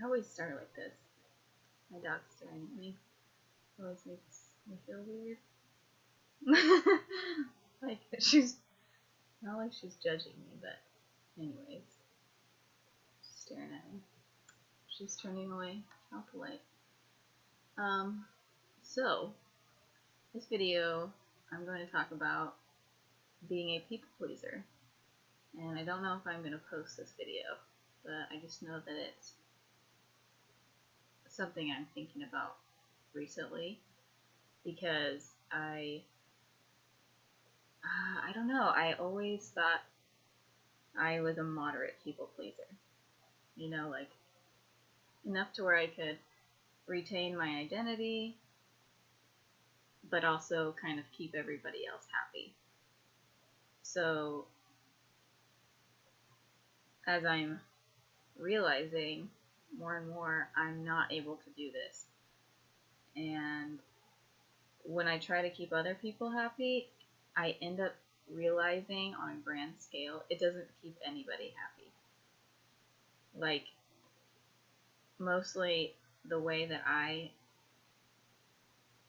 I always start like this. My dog's staring at me. It always makes me feel weird. Like, she's not like she's judging me, but anyways. She's staring at me. She's turning away. How polite. So, this video, I'm going to talk about being a people pleaser. And I don't know if I'm going to post this video, but I just know that it's something I'm thinking about recently, because I don't know, I always thought I was a moderate people pleaser. You know, like, enough to where I could retain my identity, but also kind of keep everybody else happy. So, as I'm realizing more and more, I'm not able to do this. And when I try to keep other people happy, I end up realizing on a grand scale, it doesn't keep anybody happy. Like, mostly the way that I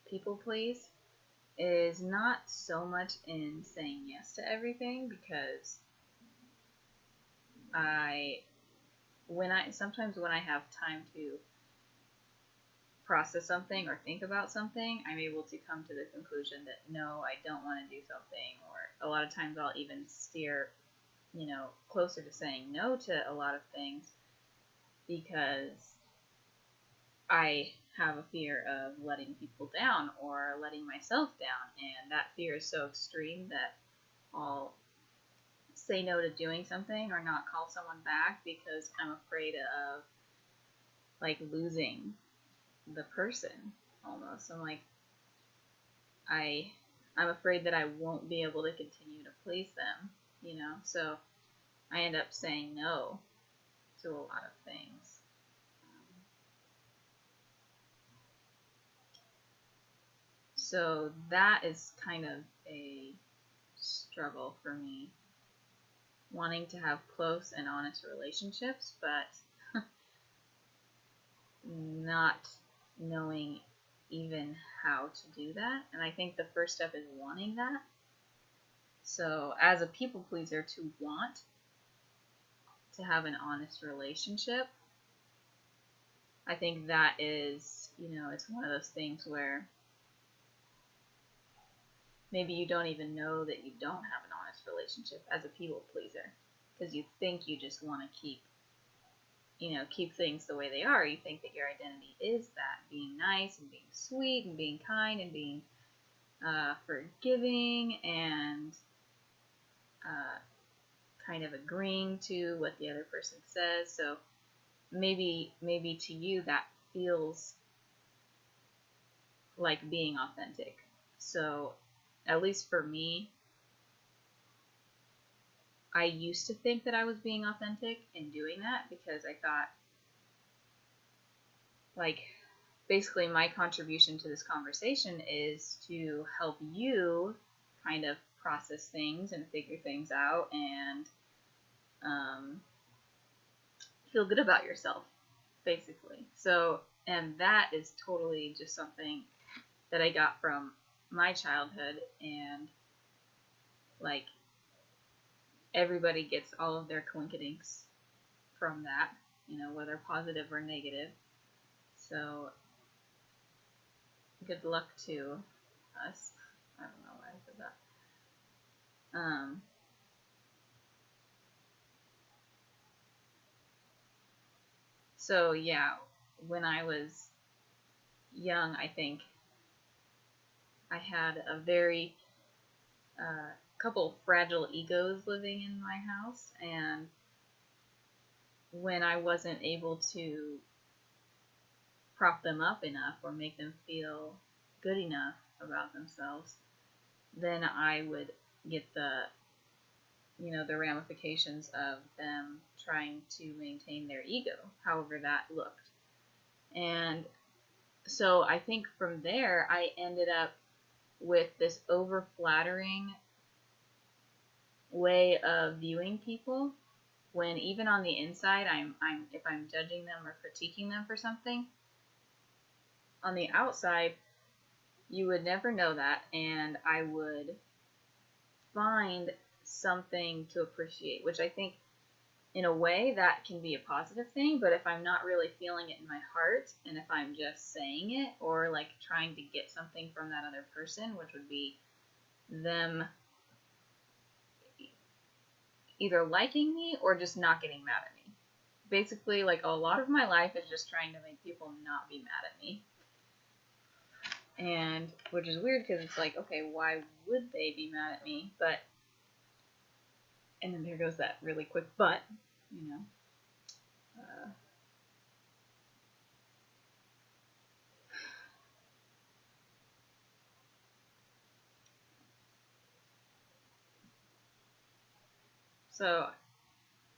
people please is not so much in saying yes to everything, because sometimes when I have time to process something or think about something, I'm able to come to the conclusion that no, I don't want to do something, or a lot of times I'll even steer, closer to saying no to a lot of things, because I have a fear of letting people down or letting myself down, and that fear is so extreme that I'll say no to doing something or not call someone back because I'm afraid of, like, losing the person, almost. I'm like, I'm afraid that I won't be able to continue to please them, so I end up saying no to a lot of things. So that is kind of a struggle for me, wanting to have close and honest relationships, but not knowing even how to do that. And I think the first step is wanting that. So as a people pleaser, to want to have an honest relationship, I think that is, it's one of those things where maybe you don't even know that you don't have an honest relationship as a people pleaser, because you think you just want to keep things the way they are. You think that your identity is that, being nice and being sweet and being kind and being forgiving and kind of agreeing to what the other person says. So maybe to you that feels like being authentic. So at least for me, I used to think that I was being authentic in doing that, because I thought, like, basically my contribution to this conversation is to help you kind of process things and figure things out and feel good about yourself, basically. So, and that is totally just something that I got from my childhood, and, like, everybody gets all of their coinkydinks from that, whether positive or negative. So, good luck to us. I don't know why I said that. So yeah, when I was young, I think I had a very couple fragile egos living in my house, and when I wasn't able to prop them up enough or make them feel good enough about themselves, then I would get the ramifications of them trying to maintain their ego, however that looked. And so I think from there, I ended up with this over-flattering way of viewing people, when even on the inside, if I'm judging them or critiquing them for something, on the outside, you would never know that, and I would find something to appreciate, which I think in a way that can be a positive thing, but if I'm not really feeling it in my heart, and if I'm just saying it or like trying to get something from that other person, which would be them either liking me or just not getting mad at me. Basically, like a lot of my life is just trying to make people not be mad at me. And which is weird because it's like, okay, why would they be mad at me? But, and then there goes that really quick but, you know. So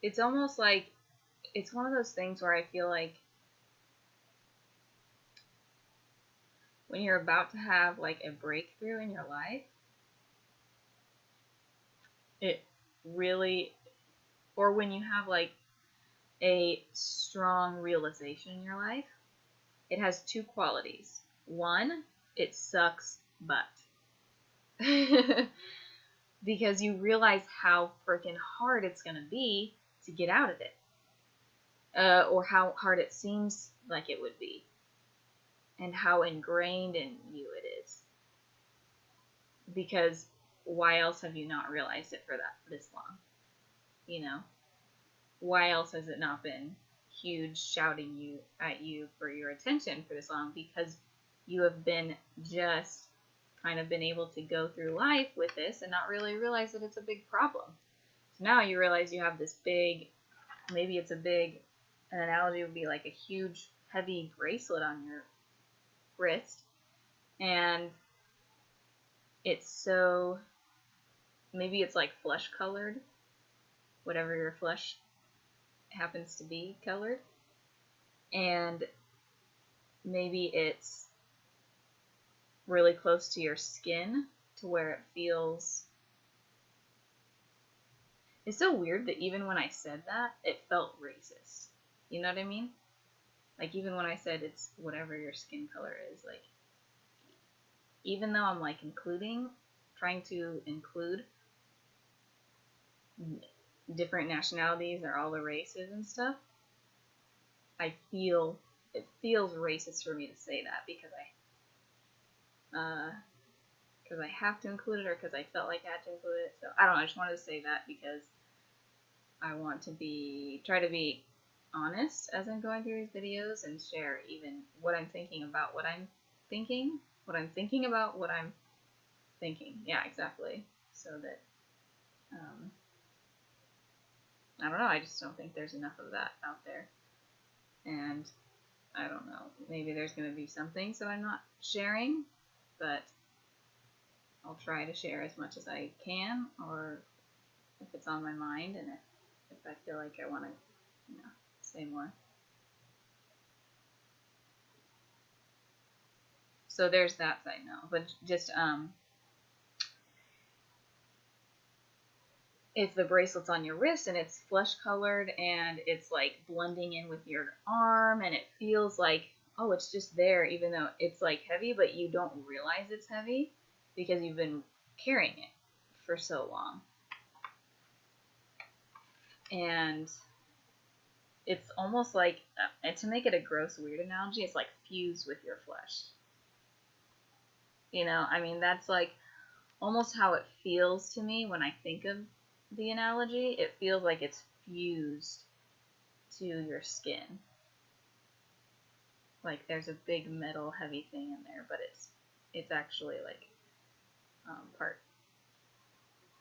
it's almost like, it's one of those things where I feel like when you're about to have like a breakthrough in your life, it really, or when you have like a strong realization in your life, it has two qualities. One, it sucks butt. Because you realize how freaking hard it's going to be to get out of it. Or how hard it seems like it would be. And how ingrained in you it is. Because why else have you not realized it for this long? You know? Why else has it not been huge shouting at you for your attention for this long? Because you have been just kind of been able to go through life with this and not really realize that it's a big problem. So now you realize you have this big, maybe it's a big, an analogy would be like a huge, heavy bracelet on your wrist, and it's so, maybe it's like flesh colored, whatever your flesh happens to be colored, and maybe it's really close to your skin to where it feels, it's so weird that even when I said that, it felt racist. You know what I mean? Like even when I said it's whatever your skin color is, like even though I'm like trying to include different nationalities or all the races and stuff, it feels racist for me to say that because I have to include it, or because I felt like I had to include it. So I don't know, I just wanted to say that because I want to try to be honest as I'm going through these videos and share even what I'm thinking about what I'm thinking, about what I'm thinking. Yeah, exactly. So that, I don't know, I just don't think there's enough of that out there. And I don't know, maybe there's going to be some things that I'm not sharing, but I'll try to share as much as I can, or if it's on my mind, and if I feel like I want to, say more. So there's that side now. But just, if the bracelet's on your wrist and it's flesh colored and it's like blending in with your arm and it feels like, oh, it's just there, even though it's like heavy, but you don't realize it's heavy because you've been carrying it for so long. And it's almost like, and to make it a gross, weird analogy, it's like fused with your flesh. You know, I mean, that's like almost how it feels to me when I think of the analogy. It feels like it's fused to your skin. Like there's a big metal heavy thing in there, but it's actually like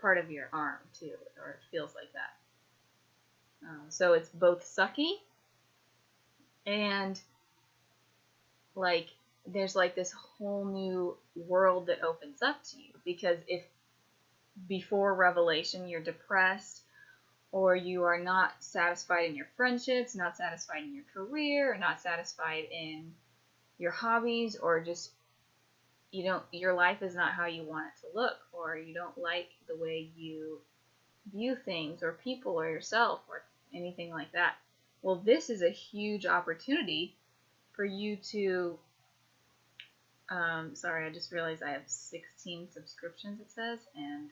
part of your arm too, or it feels like that. So it's both sucky and like there's like this whole new world that opens up to you, because if before revelation you're depressed, or you are not satisfied in your friendships, not satisfied in your career, or not satisfied in your hobbies, or just your life is not how you want it to look, or you don't like the way you view things or people or yourself, or anything like that. Well, this is a huge opportunity for you to, sorry, I just realized I have 16 subscriptions, it says, and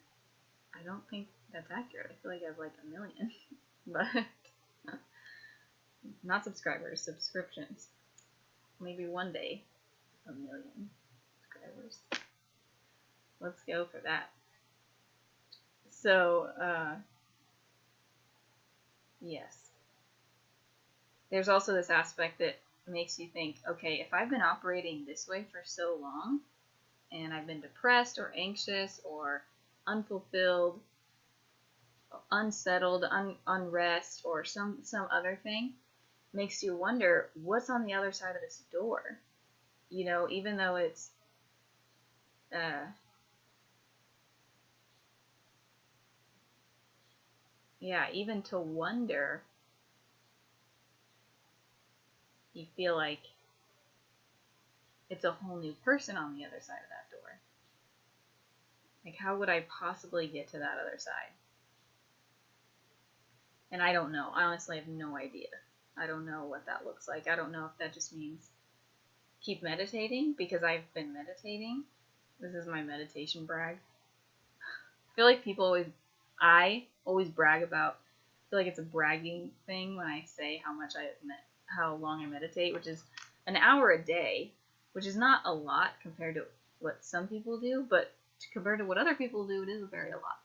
I don't think that's accurate. I feel like I have like a million, but not subscribers, subscriptions. Maybe one day, a million subscribers. Let's go for that. So, yes. There's also this aspect that makes you think, okay, if I've been operating this way for so long, and I've been depressed or anxious or unfulfilled, unsettled, unrest, or some other thing, makes you wonder what's on the other side of this door. You know, even though it's even to wonder, you feel like it's a whole new person on the other side of that door. Like, how would I possibly get to that other side? And I don't know. I honestly have no idea. I don't know what that looks like. I don't know if that just means keep meditating, because I've been meditating. This is my meditation brag. I feel like I always brag about, I feel like it's a bragging thing when I say how long I meditate, which is an hour a day, which is not a lot compared to what some people do, but compared to what other people do, it is very a lot.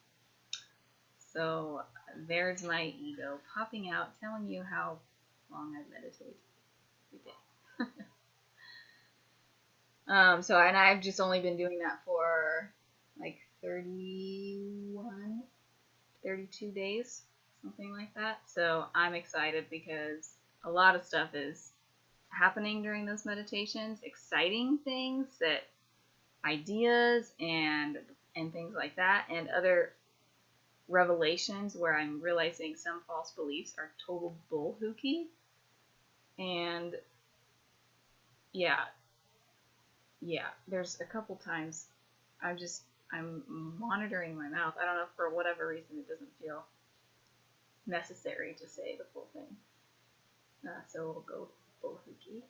So there's my ego popping out, telling you how long I meditate every day. So, and I've just only been doing that for like 31, 32 days, something like that. So I'm excited because a lot of stuff is happening during those meditations, exciting things, that ideas and things like that, and other revelations where I'm realizing some false beliefs are total bull hooky. And yeah, there's a couple times I'm monitoring my mouth. I don't know, for whatever reason it doesn't feel necessary to say the full thing. So we'll go bull hooky.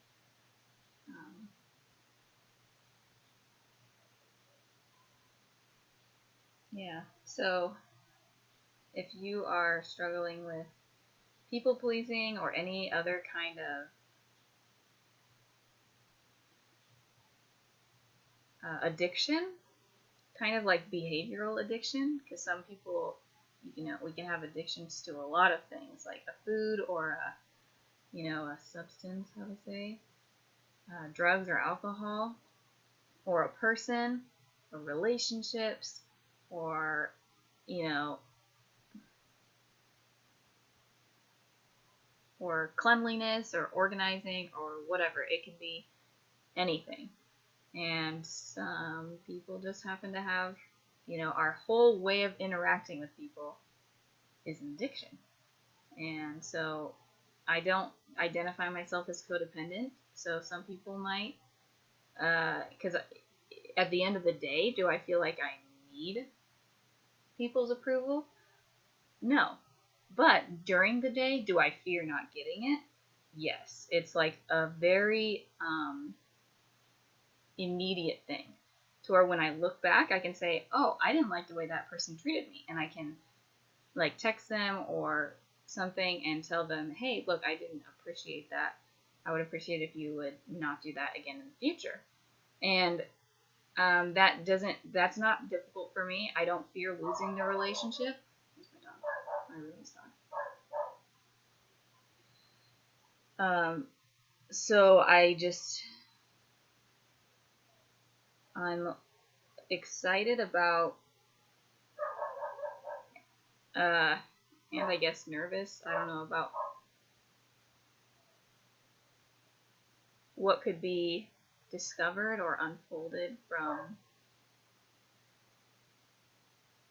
So if you are struggling with people pleasing or any other kind of addiction, kind of like behavioral addiction, because some people, we can have addictions to a lot of things, like a food or a substance, how to say, drugs or alcohol, or a person, or relationships, or or cleanliness or organizing or whatever. It can be anything. And some people just happen to have, our whole way of interacting with people is an addiction. And so I don't identify myself as codependent. So some people might, because at the end of the day, do I feel like I need people's approval? No. But during the day, do I fear not getting it? Yes. It's like a very immediate thing, to where when I look back, I can say, oh, I didn't like the way that person treated me. And I can like text them or something and tell them, hey, look, I didn't appreciate that. I would appreciate if you would not do that again in the future. And that's not difficult for me. I don't fear losing the relationship. Here's my dog. My room's dog. So I'm excited about, and I guess nervous, I don't know, about what could be discovered or unfolded from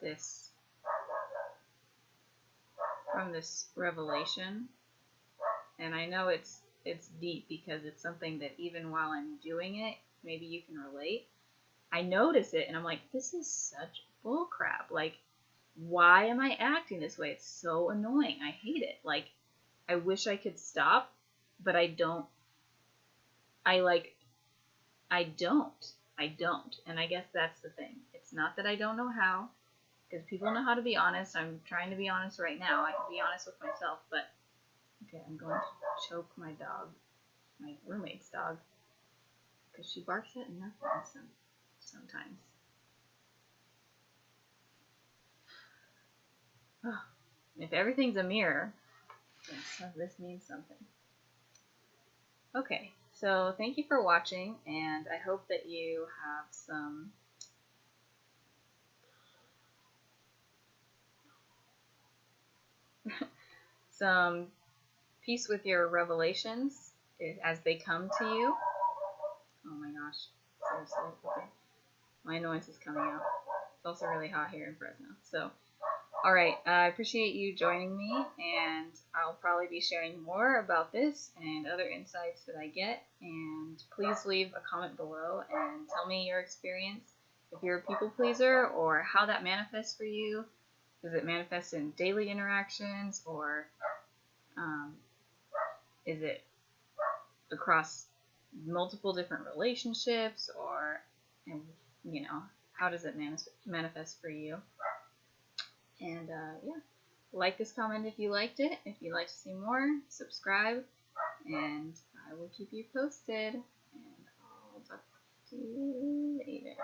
this revelation. And I know it's deep, because it's something that even while I'm doing it, maybe you can relate. I notice it and I'm like, this is such bullcrap. Like, why am I acting this way? It's so annoying. I hate it. Like, I wish I could stop, but I don't. I don't. And I guess that's the thing. It's not that I don't know how, because people know how to be honest. I'm trying to be honest right now. I can be honest with myself, but okay, I'm going to choke my dog, my roommate's dog, because she barks at nothing sometimes. Oh, if everything's a mirror, then this means something. Okay, so thank you for watching, and I hope that you have some peace with your revelations as they come to you. Oh my gosh, seriously, okay. My noise is coming out. It's also really hot here in Fresno. So, alright, I appreciate you joining me, and I'll probably be sharing more about this and other insights that I get. And please leave a comment below and tell me your experience. If you're a people pleaser, or how that manifests for you. Does it manifest in daily interactions, or is it across multiple different relationships, or, you know, how does it manifest for you? And yeah, like this comment if you liked it. If you'd like to see more, subscribe, and I will keep you posted. And I'll talk to you later.